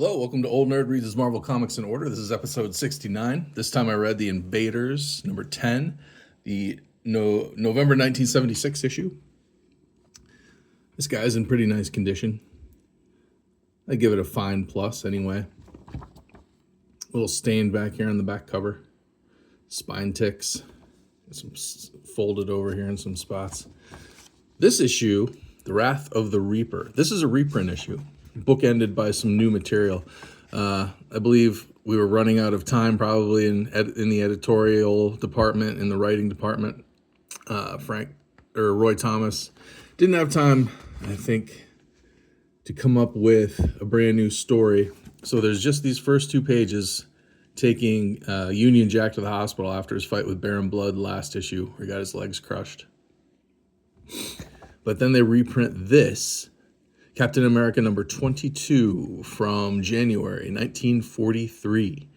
Hello, welcome to Old Nerd Reads His Marvel Comics in Order. This is episode 69. This time I read The Invaders, number 10, the November 1976 issue. This guy's in pretty nice condition. I give it a fine plus anyway. A little stain back here on the back cover. Spine ticks. Some folded over here in some spots. This issue, The Wrath of the Reaper. This is a reprint issue, bookended by some new material. I believe we were running out of time probably in the editorial department, in the writing department. Roy Thomas didn't have time, I think, to come up with a brand new story. So there's just these first two pages taking Union Jack to the hospital after his fight with Baron Blood last issue, where he got his legs crushed. But then they reprint this, Captain America number 22 from January 1943.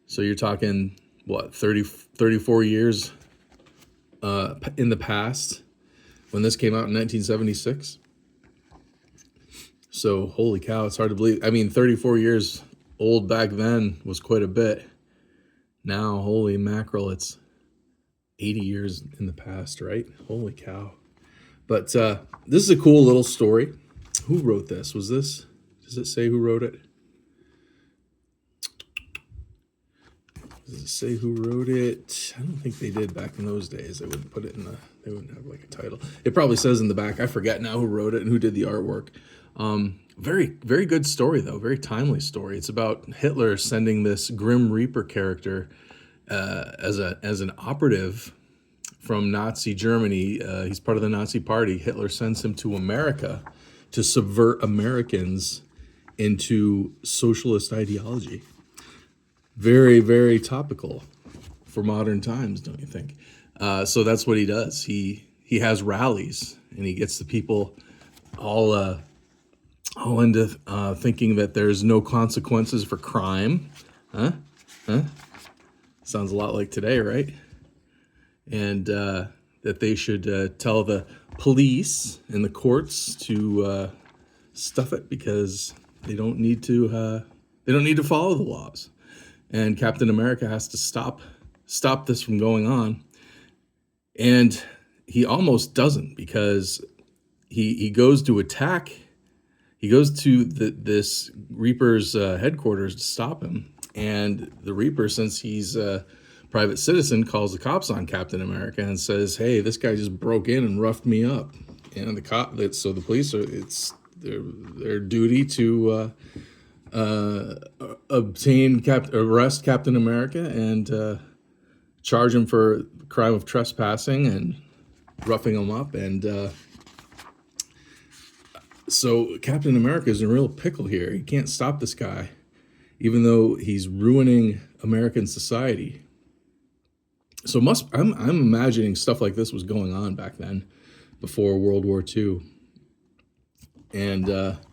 So you're talking, 34 years in the past when this came out in 1976? So holy cow, it's hard to believe. I mean, 34 years old back then was quite a bit. Now, holy mackerel, it's 80 years in the past, right? Holy cow. But this is a cool little story. Who wrote this? Does it say who wrote it? Does it say who wrote it? I don't think they did back in those days. They wouldn't put it they wouldn't have like a title. It probably says in the back. I forget now who wrote it and who did the artwork. Very, very good story though. Very timely story. It's about Hitler sending this Grim Reaper character as an operative from Nazi Germany. He's part of the Nazi Party. Hitler sends him to America to subvert Americans into socialist ideology. Very, very topical for modern times, don't you think? So that's what he does. He has rallies, and he gets the people all into thinking that there's no consequences for crime. Huh? Sounds a lot like today, right? And that they should tell the police and the courts to stuff it because they don't need to follow the laws. And Captain America has to stop this from going on. And he almost doesn't, because he goes to attack. He goes to this Reaper's headquarters to stop him. And the Reaper, since he's private citizen, calls the cops on Captain America and says, "Hey, this guy just broke in and roughed me up." And the police it's their duty to arrest Captain America and charge him for crime of trespassing and roughing him up. And so Captain America is in a real pickle here. He can't stop this guy, even though he's ruining American society. So I'm imagining stuff like this was going on back then, before World War II. And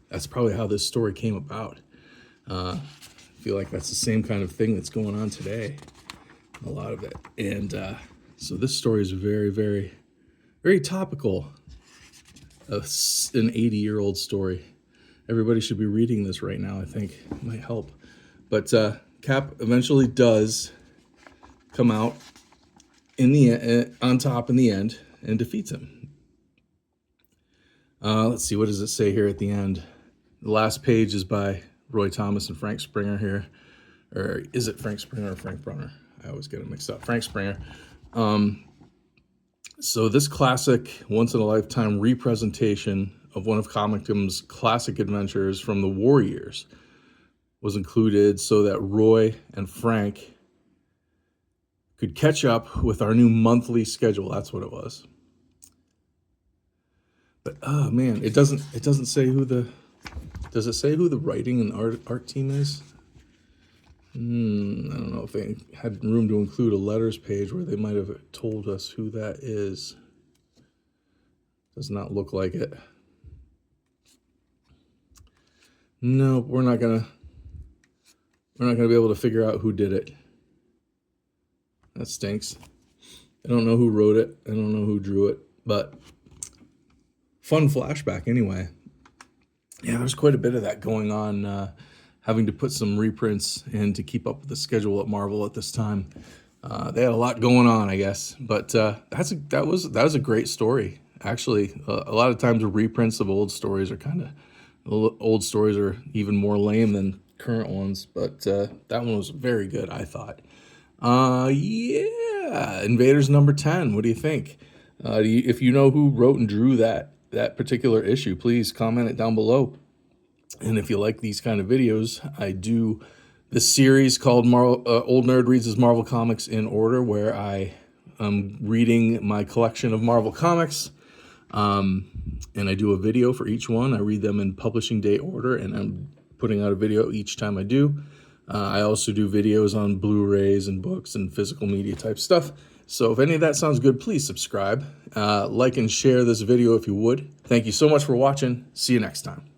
that's probably how this story came about. I feel like that's the same kind of thing that's going on today, a lot of it. And so this story is very, very, very topical. An 80-year-old story. Everybody should be reading this right now, I think. It might help. But Cap eventually does come out on top in the end and defeats him. Let's see, what does it say here at the end? The last page is by Roy Thomas and Frank Springer here. Or is it Frank Springer or Frank Brunner? I always get them mixed up. Frank Springer. So this classic, once-in-a-lifetime representation of one of Comicdom's classic adventures from the war years was included so that Roy and Frank could catch up with our new monthly schedule. That's what it was. But oh man, it doesn't say does it say who the writing and art team is? I don't know if they had room to include a letters page where they might have told us who that is. Does not look like it. No, we're not gonna be able to figure out who did it. That stinks. I don't know who wrote it. I don't know who drew it, but fun flashback anyway. Yeah, there's quite a bit of that going on having to put some reprints in to keep up with the schedule at Marvel at this time. They had a lot going on, I guess, but that was a great story. Actually, a lot of times reprints of old stories are even more lame than current ones, but that one was very good, I thought. Yeah, Invaders number 10. What do you think? If you know who wrote and drew that particular issue, please comment it down below. And if you like these kind of videos, I do this series called Old Nerd Reads His Marvel Comics in Order, where I am reading my collection of Marvel comics. And I do a video for each one. I read them in publishing date order, and I'm putting out a video each time I do. I also do videos on Blu-rays and books and physical media type stuff. So if any of that sounds good, please subscribe, like and share this video if you would. Thank you so much for watching. See you next time.